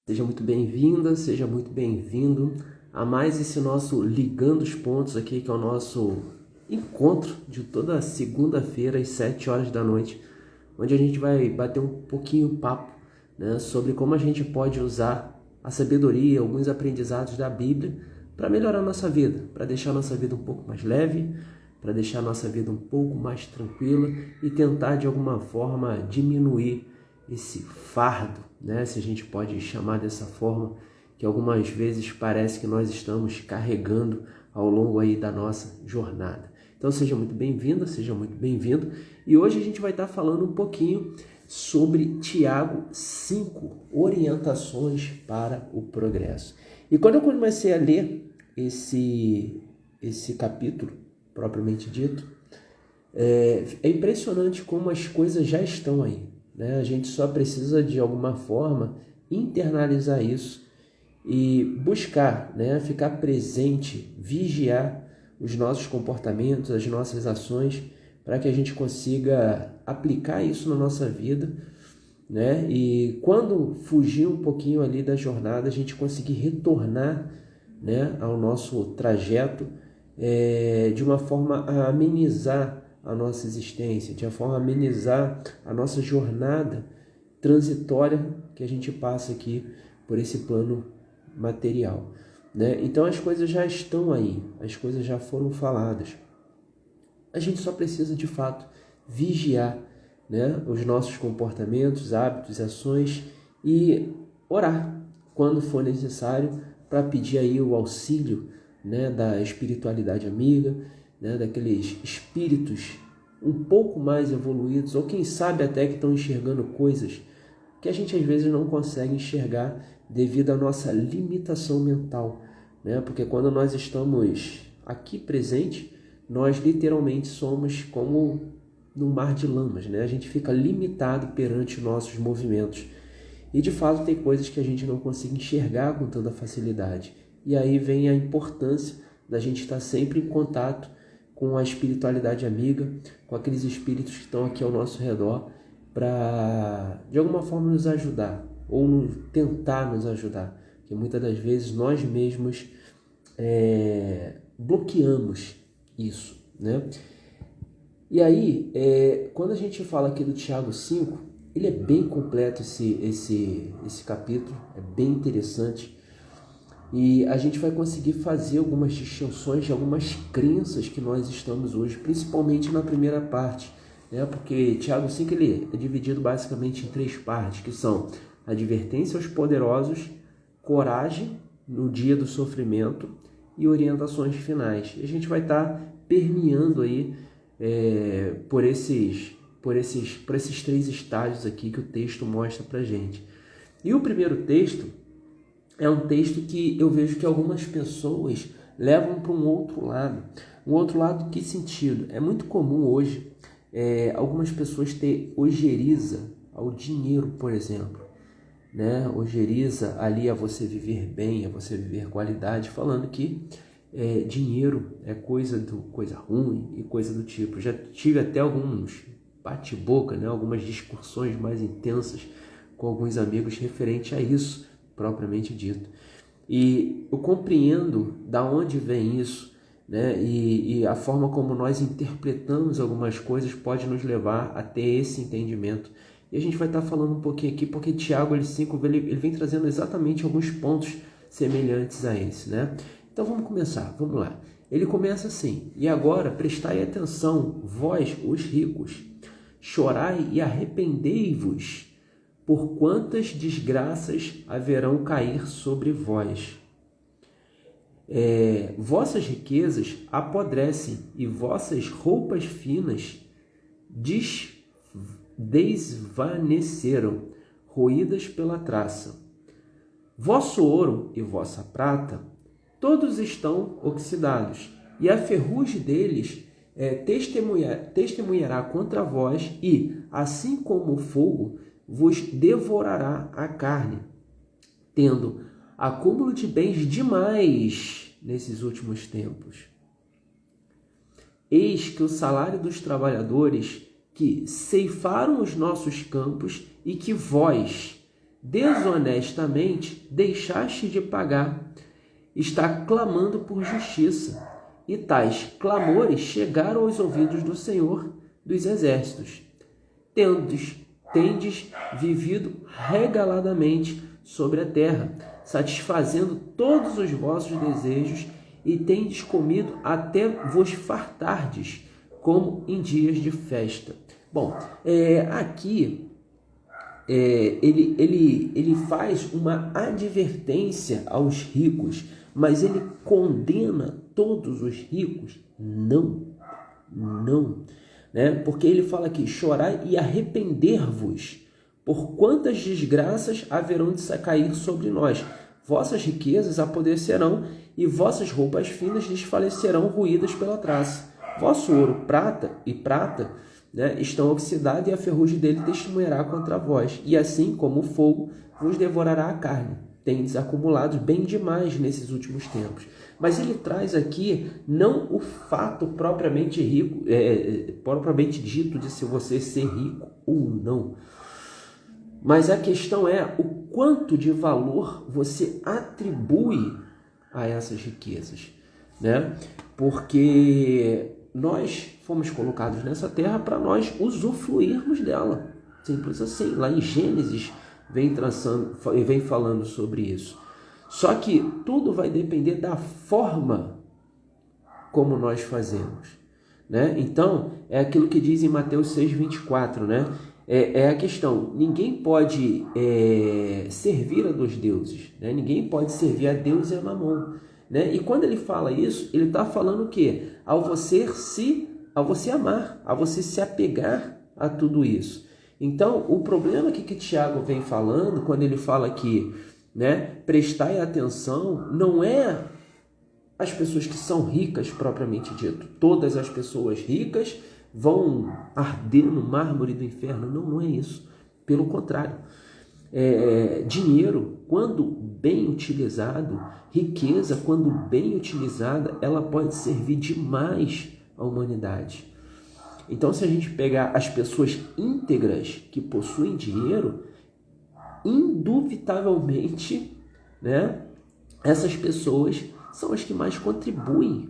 Seja muito bem-vinda, seja muito bem-vindo a mais esse nosso Ligando os Pontos aqui, que é o nosso encontro de toda segunda-feira às 7 horas da noite, onde a gente vai bater um pouquinho papo, né, sobre como a gente pode usar a sabedoria, alguns aprendizados da Bíblia para melhorar a nossa vida, para deixar a nossa vida um pouco mais leve, para deixar a nossa vida um pouco mais tranquila e tentar de alguma forma diminuir esse fardo, né? Se a gente pode chamar dessa forma, que algumas vezes parece que nós estamos carregando ao longo aí da nossa jornada. Então seja muito bem-vinda, seja muito bem-vindo. E hoje a gente vai estar falando um pouquinho sobre Tiago 5, orientações para o progresso. E quando eu comecei a ler esse capítulo, propriamente dito, é impressionante como as coisas já estão aí, né? A gente só precisa de alguma forma internalizar isso e buscar, né, ficar presente, vigiar os nossos comportamentos, as nossas ações, para que a gente consiga aplicar isso na nossa vida, né? E quando fugir um pouquinho ali da jornada, a gente conseguir retornar, né, ao nosso trajeto de uma forma a amenizar a nossa existência, de uma forma a amenizar a nossa jornada transitória que a gente passa aqui por esse plano material, né? Então as coisas já estão aí, as coisas já foram faladas. A gente só precisa de fato vigiar, né, os nossos comportamentos, hábitos, ações e orar quando for necessário para pedir aí o auxílio, né, da espiritualidade amiga, né, daqueles espíritos um pouco mais evoluídos, ou quem sabe até que estão enxergando coisas que a gente às vezes não consegue enxergar devido à nossa limitação mental, né? Porque quando nós estamos aqui presente, nós literalmente somos como num mar de lamas, né? A gente fica limitado perante nossos movimentos. E de fato tem coisas que a gente não consegue enxergar com tanta facilidade. E aí vem a importância da gente estar sempre em contato com a espiritualidade amiga, com aqueles espíritos que estão aqui ao nosso redor, para de alguma forma nos ajudar, ou tentar nos ajudar. Porque muitas das vezes nós mesmos bloqueamos isso, né? E aí, quando a gente fala aqui do Tiago 5, ele é bem completo esse capítulo, é bem interessante. E a gente vai conseguir fazer algumas distinções de algumas crenças que nós estamos hoje, principalmente na primeira parte, né? Porque Tiago 5 ele é dividido basicamente em 3 partes, que são advertência aos poderosos, coragem no dia do sofrimento e orientações finais. E a gente vai estar permeando aí por esses 3 estágios aqui que o texto mostra pra gente. E o primeiro texto é um texto que eu vejo que algumas pessoas levam para um outro lado. Um outro lado, que sentido? É muito comum hoje algumas pessoas ter ojeriza ao dinheiro, por exemplo, né? Ojeriza ali a você viver bem, a você viver qualidade, falando que dinheiro é coisa ruim e coisa do tipo. Já tive até alguns bate-boca, né? Algumas discussões mais intensas com alguns amigos referente a isso, propriamente dito. E eu compreendo da onde vem isso, né? E a forma como nós interpretamos algumas coisas pode nos levar a ter esse entendimento. E a gente vai estar falando um pouquinho aqui, porque Tiago 5 ele vem trazendo exatamente alguns pontos semelhantes a esse, né? Então vamos começar, vamos lá. Ele começa assim: e agora prestai atenção, vós os ricos, chorai e arrependei-vos, por quantas desgraças haverão cair sobre vós. Vossas riquezas apodrecem e vossas roupas finas desvaneceram, roídas pela traça. Vosso ouro e vossa prata, todos estão oxidados, e a ferrugem deles testemunhará contra vós, e, assim como o fogo, vos devorará a carne, tendo acúmulo de bens demais nesses últimos tempos. Eis que o salário dos trabalhadores que ceifaram os nossos campos e que vós desonestamente deixaste de pagar, está clamando por justiça, e tais clamores chegaram aos ouvidos do Senhor dos Exércitos. Tendes vivido regaladamente sobre a terra, satisfazendo todos os vossos desejos, e tendes comido até vos fartardes, como em dias de festa. Bom, aqui ele faz uma advertência aos ricos, mas ele condena todos os ricos? Não, né? Porque ele fala aqui, chorai e arrepender-vos, por quantas desgraças haverão de cair sobre nós. Vossas riquezas apodrecerão, e vossas roupas finas desfalecerão, ruídas pela traça. Vosso ouro, prata, né, estão oxidados, e a ferrugem dele testemunhará contra vós. E assim como o fogo vos devorará a carne. Tendes acumulado bem demais nesses últimos tempos. Mas ele traz aqui não o fato propriamente rico, propriamente dito de se você ser rico ou não. Mas a questão é o quanto de valor você atribui a essas riquezas, né? Porque nós fomos colocados nessa terra para nós usufruirmos dela. Simples assim. Lá em Gênesis vem falando sobre isso. Só que tudo vai depender da forma como nós fazemos, né? Então, é aquilo que diz em Mateus 6,24, né? É a questão, ninguém pode servir a dois deuses, né? Ninguém pode servir a Deus e a Mamon, né? E quando ele fala isso, ele está falando o quê? Ao você amar, a você se apegar a tudo isso. Então, o problema que Tiago vem falando, quando ele fala aqui, né, prestai atenção, não é as pessoas que são ricas propriamente dito. Todas as pessoas ricas vão arder no mármore do inferno. Não é isso. Pelo contrário. Dinheiro, quando bem utilizado, riqueza, quando bem utilizada, ela pode servir demais à humanidade. Então, se a gente pegar as pessoas íntegras que possuem dinheiro, indubitavelmente, né, essas pessoas são as que mais contribuem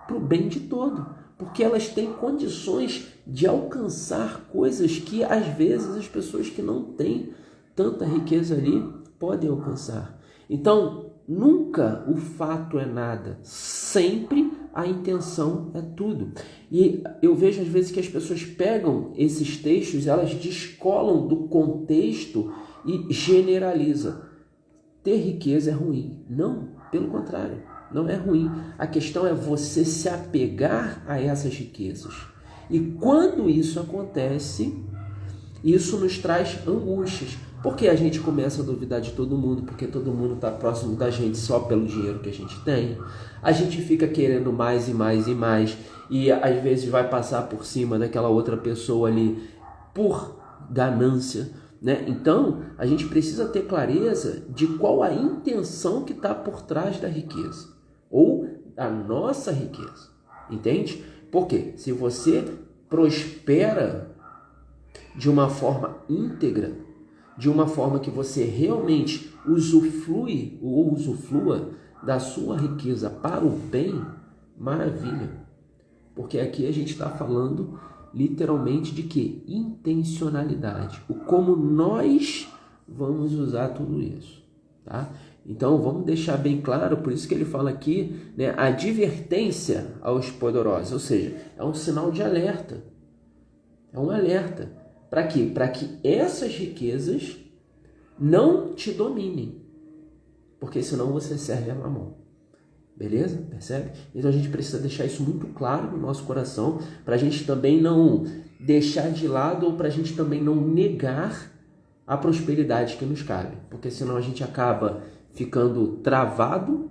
para o bem de todo, porque elas têm condições de alcançar coisas que às vezes as pessoas que não têm tanta riqueza ali podem alcançar. Então, nunca o fato é nada, sempre a intenção é tudo. E eu vejo às vezes que as pessoas pegam esses textos, elas descolam do contexto e generalizam. Ter riqueza é ruim. Não, pelo contrário, não é ruim. A questão é você se apegar a essas riquezas. E quando isso acontece, isso nos traz angústias. Porque a gente começa a duvidar de todo mundo, porque todo mundo está próximo da gente só pelo dinheiro que a gente tem. A gente fica querendo mais e mais e mais, e às vezes vai passar por cima daquela outra pessoa ali por ganância, né? Então, a gente precisa ter clareza de qual a intenção que está por trás da riqueza, ou da nossa riqueza, entende? Porque se você prospera de uma forma íntegra, de uma forma que você realmente usufrui ou usufrua da sua riqueza para o bem, maravilha. Porque aqui a gente está falando literalmente de quê? Intencionalidade. O como nós vamos usar tudo isso, tá? Então vamos deixar bem claro, por isso que ele fala aqui, né, a advertência aos poderosos, ou seja, é um sinal de alerta. É um alerta. Para quê? Para que essas riquezas não te dominem. Porque senão você serve a Mamon. Beleza? Percebe? Então a gente precisa deixar isso muito claro no nosso coração, para a gente também não deixar de lado, ou para a gente também não negar a prosperidade que nos cabe. Porque senão a gente acaba ficando travado,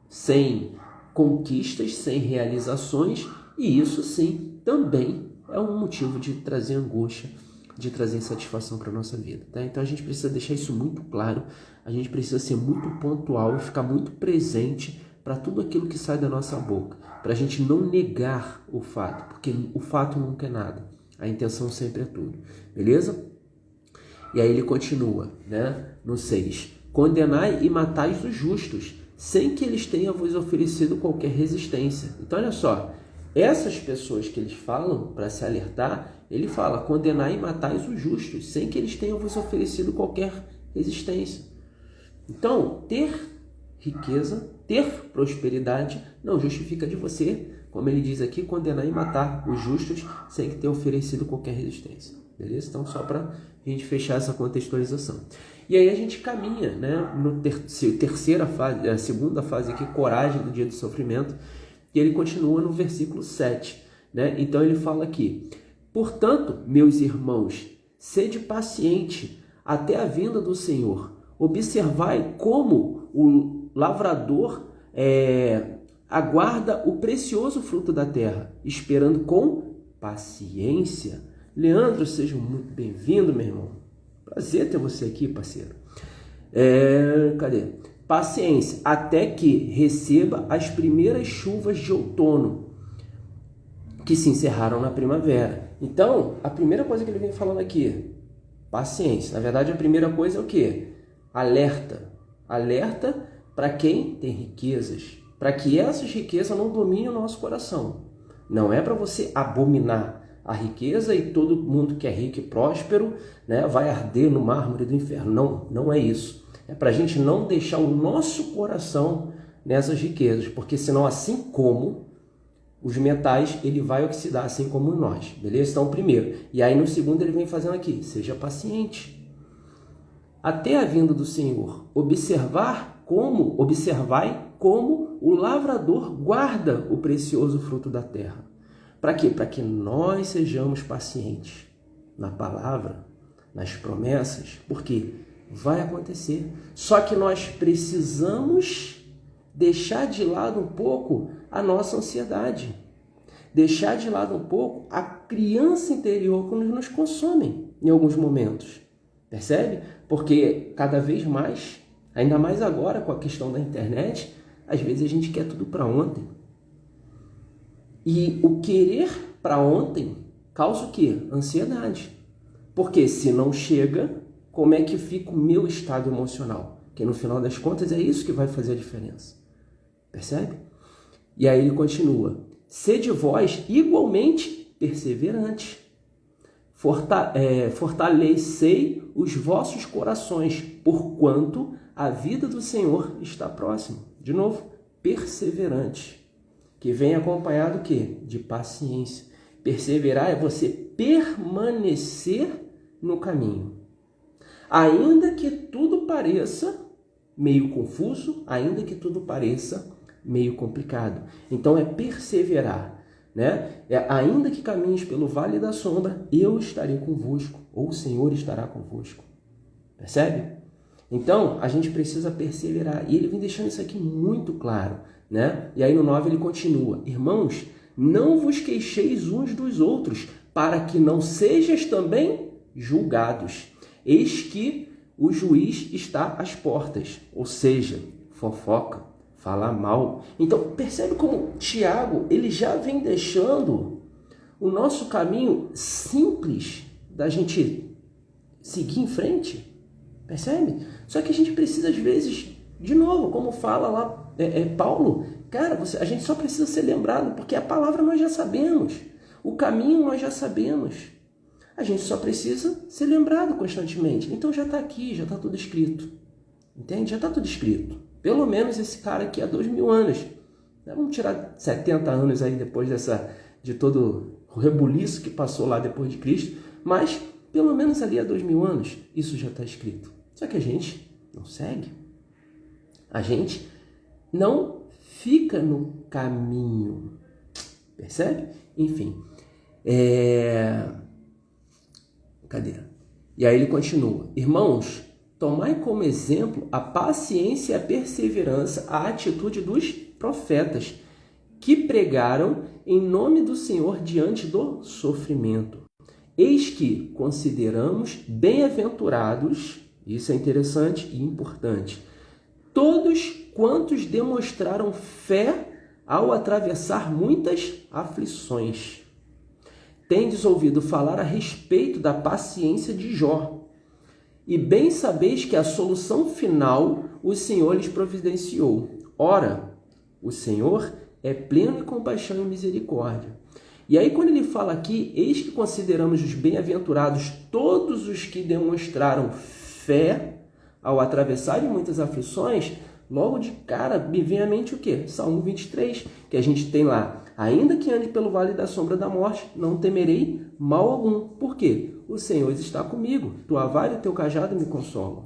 sem conquistas, sem realizações, e isso sim também é um motivo de trazer angústia, de trazer insatisfação para a nossa vida, tá? Então a gente precisa deixar isso muito claro, a gente precisa ser muito pontual e ficar muito presente para tudo aquilo que sai da nossa boca, para a gente não negar o fato, porque o fato nunca é nada, a intenção sempre é tudo, beleza? E aí ele continua, né? No 6. Condenai e matais os justos, sem que eles tenham vos oferecido qualquer resistência. Então, olha só, essas pessoas que eles falam, para se alertar, ele fala, condenai e matais os justos, sem que eles tenham vos oferecido qualquer resistência. Então, ter riqueza, ter prosperidade, não justifica de você, como ele diz aqui, condenar e matar os justos, sem que tenha oferecido qualquer resistência. Beleza? Então, só para a gente fechar essa contextualização. E aí a gente caminha, né, no terceira fase, a segunda fase aqui, coragem do dia do sofrimento, e ele continua no versículo 7. Né? Então ele fala aqui, portanto, meus irmãos, sede paciente até a vinda do Senhor. Observai como o lavrador aguarda o precioso fruto da terra, esperando com paciência. Leandro, seja muito bem-vindo, meu irmão. Prazer ter você aqui, parceiro. Cadê? Paciência, até que receba as primeiras chuvas de outono, que se encerraram na primavera. Então, a primeira coisa que ele vem falando aqui, paciência. Na verdade, a primeira coisa é o quê? Alerta. Alerta para quem tem riquezas, para que essas riquezas não dominem o nosso coração. Não é para você abominar a riqueza e todo mundo que é rico e próspero, né, vai arder no mármore do inferno. Não, não é isso. É para a gente não deixar o nosso coração nessas riquezas, porque senão, assim como os metais, ele vai oxidar, assim como nós. Beleza? Então, primeiro. E aí, no segundo, ele vem fazendo aqui, seja paciente. Até a vinda do Senhor, observai como o lavrador guarda o precioso fruto da terra. Para quê? Para que nós sejamos pacientes na palavra, nas promessas, porque vai acontecer. Só que nós precisamos deixar de lado um pouco a nossa ansiedade, deixar de lado um pouco a criança interior que nos consome em alguns momentos. Percebe? Porque cada vez mais, ainda mais agora com a questão da internet, às vezes a gente quer tudo para ontem. E o querer para ontem causa o quê? Ansiedade. Porque se não chega, como é que fica o meu estado emocional? Porque no final das contas é isso que vai fazer a diferença. Percebe? E aí ele continua. Sede vós igualmente perseverantes. Fortalecei os vossos corações, porquanto a vida do Senhor está próxima. De novo, perseverante. Que vem acompanado do quê? De paciência. Perseverar é você permanecer no caminho. Ainda que tudo pareça meio confuso, ainda que tudo pareça meio complicado. Então é perseverar, né? Ainda que caminhes pelo vale da sombra, eu estarei convosco, ou o Senhor estará convosco. Percebe? Então, a gente precisa perseverar. E ele vem deixando isso aqui muito claro, né? E aí no 9 ele continua. Irmãos, não vos queixeis uns dos outros, para que não sejais também julgados. Eis que o juiz está às portas. Ou seja, fofoca, falar mal. Então, percebe como Tiago, ele já vem deixando o nosso caminho simples da gente seguir em frente. Percebe? Só que a gente precisa, às vezes, de novo, como fala lá Paulo, cara, a gente só precisa ser lembrado, porque a palavra nós já sabemos, o caminho nós já sabemos. A gente só precisa ser lembrado constantemente. Então já está aqui, já está tudo escrito. Entende? Já está tudo escrito. Pelo menos esse cara aqui há 2000 anos. Vamos tirar 70 anos aí depois de todo o rebuliço que passou lá depois de Cristo, mas pelo menos ali há 2000 anos, isso já está escrito. Só que a gente não segue. A gente não fica no caminho. Percebe? Enfim. Cadê? E aí ele continua. Irmãos, tomai como exemplo a paciência e a perseverança, a atitude dos profetas, que pregaram em nome do Senhor diante do sofrimento. Eis que consideramos bem-aventurados, isso é interessante e importante, todos quantos demonstraram fé ao atravessar muitas aflições. Tendes ouvido falar a respeito da paciência de Jó, e bem sabeis que a solução final o Senhor lhes providenciou. Ora, o Senhor é pleno de compaixão e misericórdia. E aí quando ele fala aqui, eis que consideramos os bem-aventurados todos os que demonstraram fé ao atravessar de muitas aflições, logo de cara me vem à mente o quê? Salmo 23, que a gente tem lá. Ainda que ande pelo vale da sombra da morte, não temerei mal algum. Por quê? O Senhor está comigo. Tua vara e teu cajado me consolam.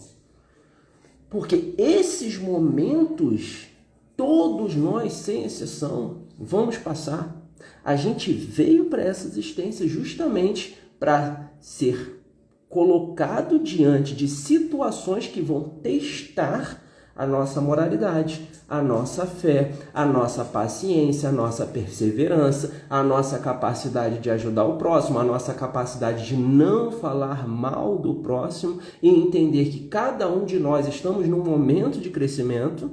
Porque esses momentos, todos nós, sem exceção, vamos passar. A gente veio para essa existência justamente para ser colocado diante de situações que vão testar a nossa moralidade, a nossa fé, a nossa paciência, a nossa perseverança, a nossa capacidade de ajudar o próximo, a nossa capacidade de não falar mal do próximo e entender que cada um de nós estamos num momento de crescimento,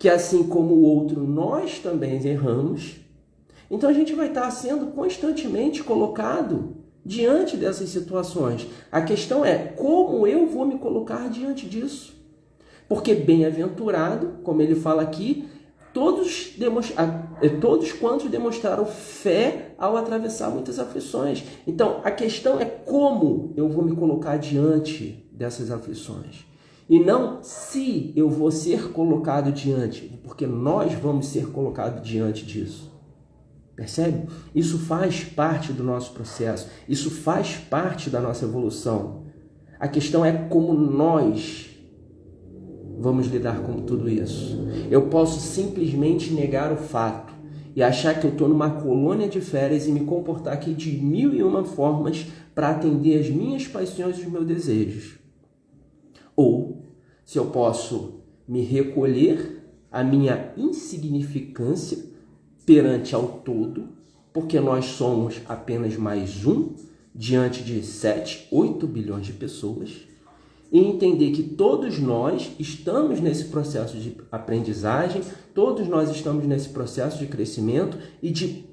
que assim como o outro, nós também erramos. Então a gente vai estar sendo constantemente colocado diante dessas situações. A questão é como eu vou me colocar diante disso. Porque bem-aventurado, como ele fala aqui, todos quantos demonstraram fé ao atravessar muitas aflições. Então, a questão é como eu vou me colocar diante dessas aflições. E não se eu vou ser colocado diante, porque nós vamos ser colocados diante disso. Percebe? Isso faz parte do nosso processo, isso faz parte da nossa evolução. A questão é como nós vamos lidar com tudo isso. Eu posso simplesmente negar o fato e achar que eu estou numa colônia de férias e me comportar aqui de 1001 formas para atender as minhas paixões e os meus desejos. Ou, se eu posso me recolher à minha insignificância perante ao todo, porque nós somos apenas mais um diante de 7, 8 bilhões de pessoas, e entender que todos nós estamos nesse processo de aprendizagem, todos nós estamos nesse processo de crescimento e de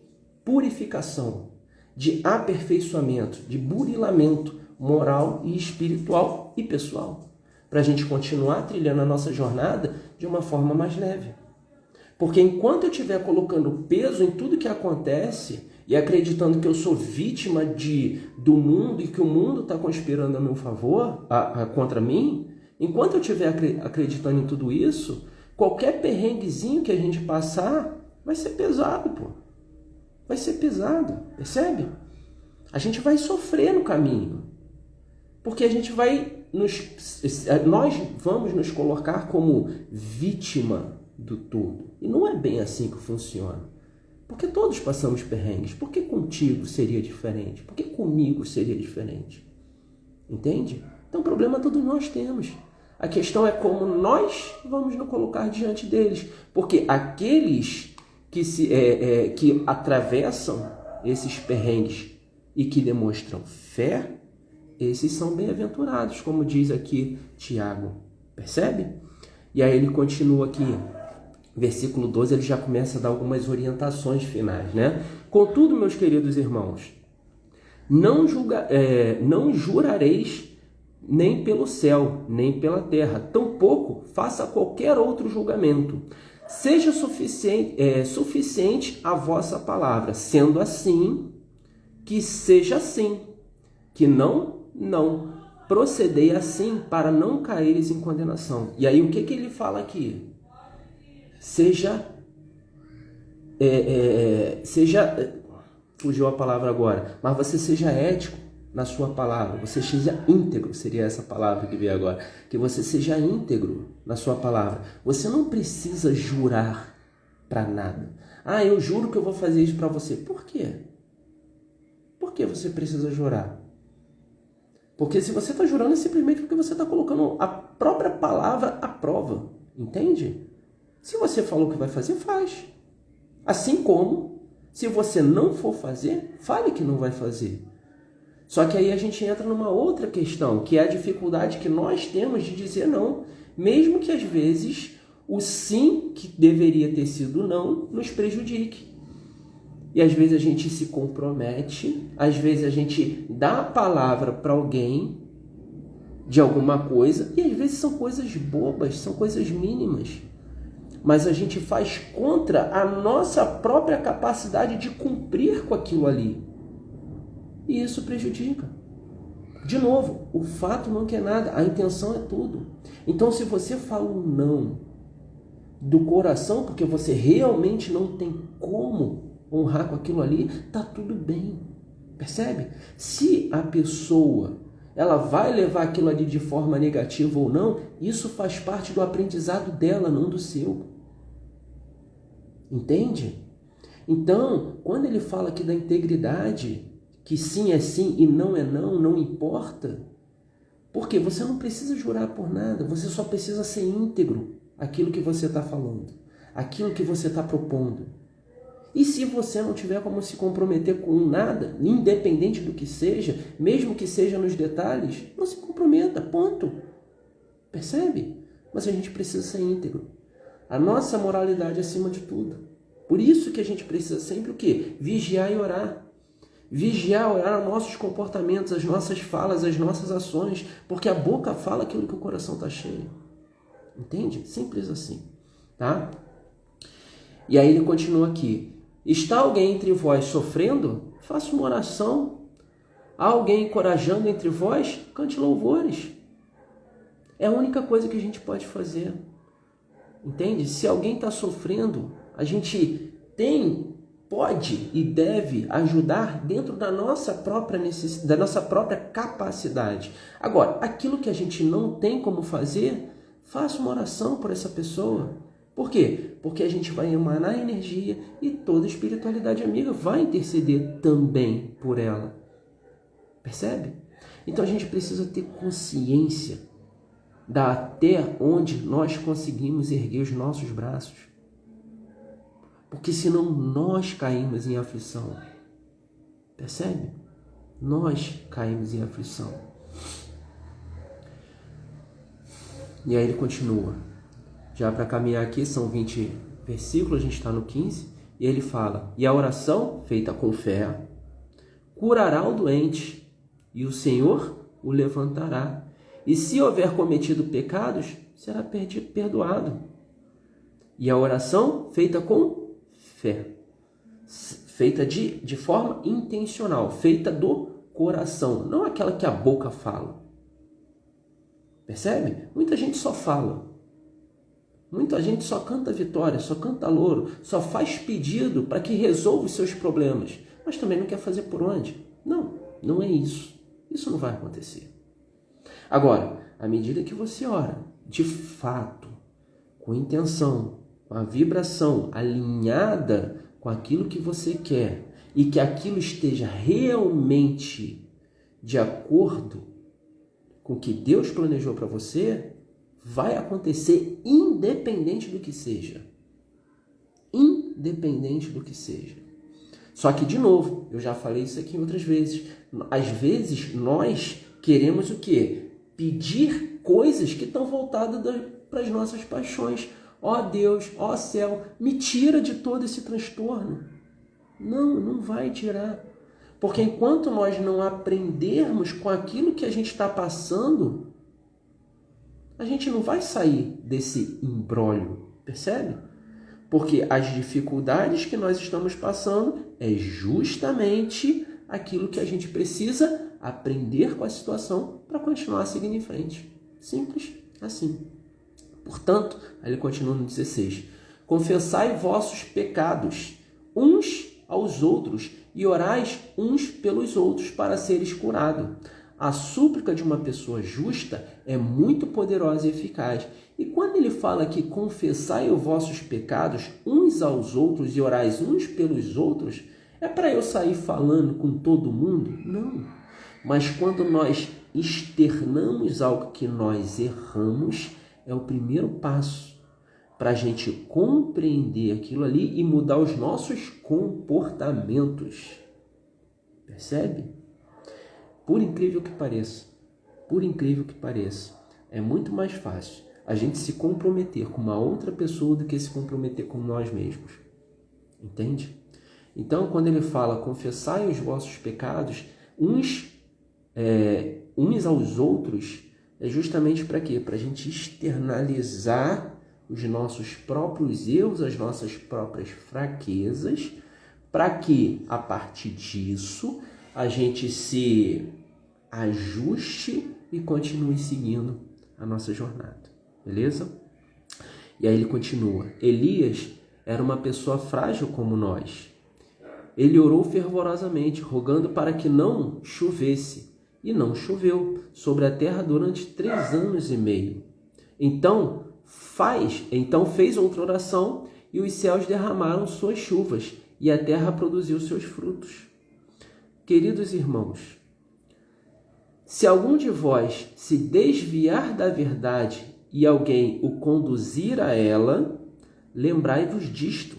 purificação, de aperfeiçoamento, de burilamento moral e espiritual e pessoal, para a gente continuar trilhando a nossa jornada de uma forma mais leve. Porque enquanto eu estiver colocando peso em tudo que acontece e acreditando que eu sou vítima do mundo e que o mundo está conspirando a meu favor, contra mim, enquanto eu estiver acreditando em tudo isso, qualquer perrenguezinho que a gente passar vai ser pesado, pô. Vai ser pesado, percebe? A gente vai sofrer no caminho. Porque a gente nós vamos nos colocar como vítima do todo. E não é bem assim que funciona. Porque todos passamos perrengues. Por que contigo seria diferente? Por que comigo seria diferente? Entende? Então o problema todos nós temos. A questão é como nós vamos nos colocar diante deles. Porque aqueles que atravessam esses perrengues e que demonstram fé, esses são bem-aventurados, como diz aqui Tiago. Percebe? E aí ele continua aqui. Versículo 12, ele já começa a dar algumas orientações finais, né? Contudo, meus queridos irmãos, não jurareis nem pelo céu, nem pela terra, tampouco faça qualquer outro julgamento. Seja suficiente a vossa palavra, sendo assim, que seja assim, que não. Procedei assim para não caíres em condenação. E aí, o que ele fala aqui? Fugiu a palavra agora, mas você seja ético na sua palavra, você seja íntegro, seria essa palavra que veio agora, que você seja íntegro na sua palavra. Você não precisa jurar para nada. Eu juro que eu vou fazer isso para você. Por quê? Por que você precisa jurar? Porque se você está jurando é simplesmente porque você está colocando a própria palavra à prova, entende? Se você falou que vai fazer, faz. Assim como, se você não for fazer, fale que não vai fazer. Só que aí a gente entra numa outra questão, que é a dificuldade que nós temos de dizer não, mesmo que às vezes o sim, que deveria ter sido não, nos prejudique. E às vezes a gente se compromete, às vezes a gente dá a palavra para alguém, de alguma coisa, e às vezes são coisas bobas, são coisas mínimas, mas a gente faz contra a nossa própria capacidade de cumprir com aquilo ali. E isso prejudica. De novo, o fato não quer nada, a intenção é tudo. Então, se você fala um não do coração, porque você realmente não tem como honrar com aquilo ali, tá tudo bem. Percebe? Se a pessoa ela vai levar aquilo ali de forma negativa ou não, isso faz parte do aprendizado dela, não do seu. Entende? Então, quando ele fala aqui da integridade, que sim é sim e não é não, não importa. Porque você não precisa jurar por nada, você só precisa ser íntegro aquilo que você está falando, aquilo que você está propondo. E se você não tiver como se comprometer com nada, independente do que seja, mesmo que seja nos detalhes, não se comprometa, ponto. Percebe? Mas a gente precisa ser íntegro. A nossa moralidade é acima de tudo. Por isso que a gente precisa sempre o quê? Vigiar e orar. Vigiar, orar os nossos comportamentos, as nossas falas, as nossas ações, porque a boca fala aquilo que o coração está cheio. Entende? Simples assim, tá? E aí ele continua aqui. Está alguém entre vós sofrendo? Faça uma oração. Há alguém encorajando entre vós? Cante louvores. É a única coisa que a gente pode fazer. Entende? Se alguém está sofrendo, a gente pode e deve ajudar dentro da nossa própria necessidade, da nossa própria capacidade. Agora, aquilo que a gente não tem como fazer, faça uma oração por essa pessoa. Por quê? Porque a gente vai emanar energia e toda espiritualidade amiga vai interceder também por ela. Percebe? Então a gente precisa ter consciência da até onde nós conseguimos erguer os nossos braços. Porque senão nós caímos em aflição. Percebe? Nós caímos em aflição. E aí ele continua. Já para caminhar aqui, são 20 versículos, a gente está no 15. E ele fala, e a oração, feita com fé, curará o doente, e o Senhor o levantará. E se houver cometido pecados, será perdoado. E a oração, feita com fé, feita de forma intencional, feita do coração, não aquela que a boca fala. Percebe? Muita gente só fala. Muita gente só canta vitória, só canta louro, só faz pedido para que resolva os seus problemas, mas também não quer fazer por onde. Não, não é isso. Isso não vai acontecer. Agora, à medida que você ora, de fato, com intenção, com a vibração alinhada com aquilo que você quer e que aquilo esteja realmente de acordo com o que Deus planejou para você, vai acontecer independente do que seja. Independente do que seja. Só que, de novo, eu já falei isso aqui outras vezes. Às vezes, nós queremos o quê? Pedir coisas que estão voltadas para as nossas paixões. Ó Deus, ó céu, me tira de todo esse transtorno. Não, não vai tirar. Porque enquanto nós não aprendermos com aquilo que a gente está passando, a gente não vai sair desse imbróglio, percebe? Porque as dificuldades que nós estamos passando é justamente aquilo que a gente precisa aprender com a situação para continuar seguindo em frente. Simples assim. Portanto, aí ele continua no 16. Confessai vossos pecados uns aos outros e orais uns pelos outros para seres curados. A súplica de uma pessoa justa é muito poderosa e eficaz. E quando ele fala que confessai os vossos pecados uns aos outros e orais uns pelos outros, é para eu sair falando com todo mundo? Não. Mas quando nós externamos algo que nós erramos, é o primeiro passo para a gente compreender aquilo ali e mudar os nossos comportamentos. Percebe? Por incrível que pareça, é muito mais fácil a gente se comprometer com uma outra pessoa do que se comprometer com nós mesmos. Entende? Então, quando ele fala, confessai os vossos pecados uns aos outros, é justamente para quê? Para a gente externalizar os nossos próprios erros, as nossas próprias fraquezas, para que, a partir disso, a gente se ajuste e continue seguindo a nossa jornada, beleza? E aí ele continua: Elias era uma pessoa frágil como nós. Ele orou fervorosamente, rogando para que não chovesse, e não choveu sobre a terra durante 3 anos e meio. Então fez outra oração, e os céus derramaram suas chuvas, e a terra produziu seus frutos. Queridos irmãos, se algum de vós se desviar da verdade e alguém o conduzir a ela, lembrai-vos disto.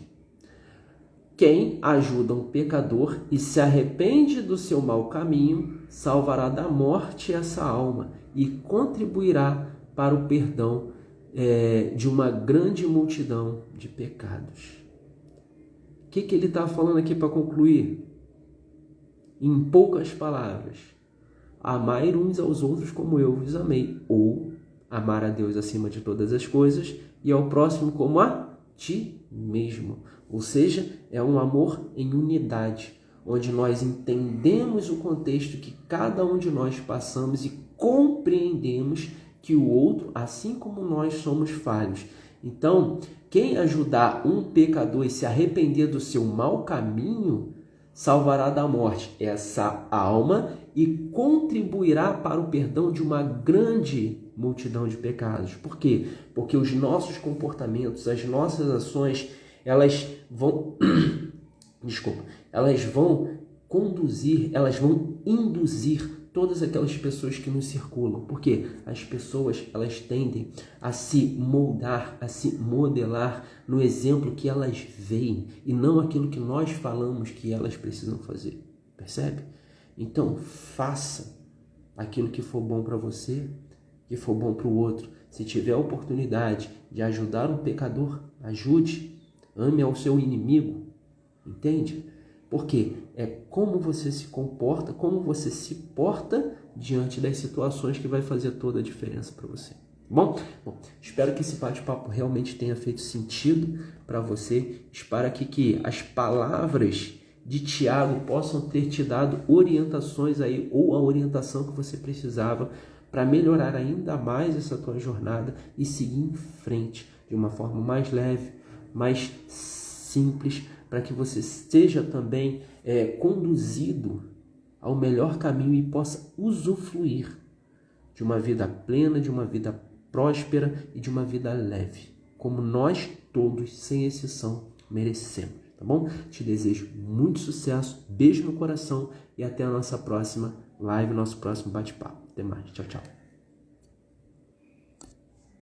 Quem ajuda um pecador e se arrepende do seu mau caminho, salvará da morte essa alma e contribuirá para o perdão de uma grande multidão de pecados. O que ele está falando aqui para concluir? Em poucas palavras: amai uns aos outros como eu vos amei, ou amar a Deus acima de todas as coisas e ao próximo como a ti mesmo. Ou seja, é um amor em unidade, onde nós entendemos o contexto que cada um de nós passamos e compreendemos que o outro, assim como nós, somos falhos. Então, quem ajudar um pecador e se arrepender do seu mau caminho, salvará da morte essa alma e contribuirá para o perdão de uma grande multidão de pecados. Por quê? Porque os nossos comportamentos, as nossas ações, elas vão induzir todas aquelas pessoas que nos circulam. Porque as pessoas, elas tendem a se moldar, a se modelar no exemplo que elas veem e não aquilo que nós falamos que elas precisam fazer. Percebe? Então, faça aquilo que for bom para você, que for bom para o outro. Se tiver a oportunidade de ajudar um pecador, ajude. Ame ao seu inimigo. Entende? Porque é como você se comporta, como você se porta diante das situações que vai fazer toda a diferença para você. Bom, espero que esse bate-papo realmente tenha feito sentido para você. Espero que as palavras de Tiago possam ter te dado orientações aí, ou a orientação que você precisava para melhorar ainda mais essa tua jornada e seguir em frente de uma forma mais leve, mais simples, para que você seja também conduzido ao melhor caminho e possa usufruir de uma vida plena, de uma vida próspera e de uma vida leve, como nós todos, sem exceção, merecemos, tá bom? Te desejo muito sucesso, beijo no coração e até a nossa próxima live, nosso próximo bate-papo. Até mais, tchau, tchau.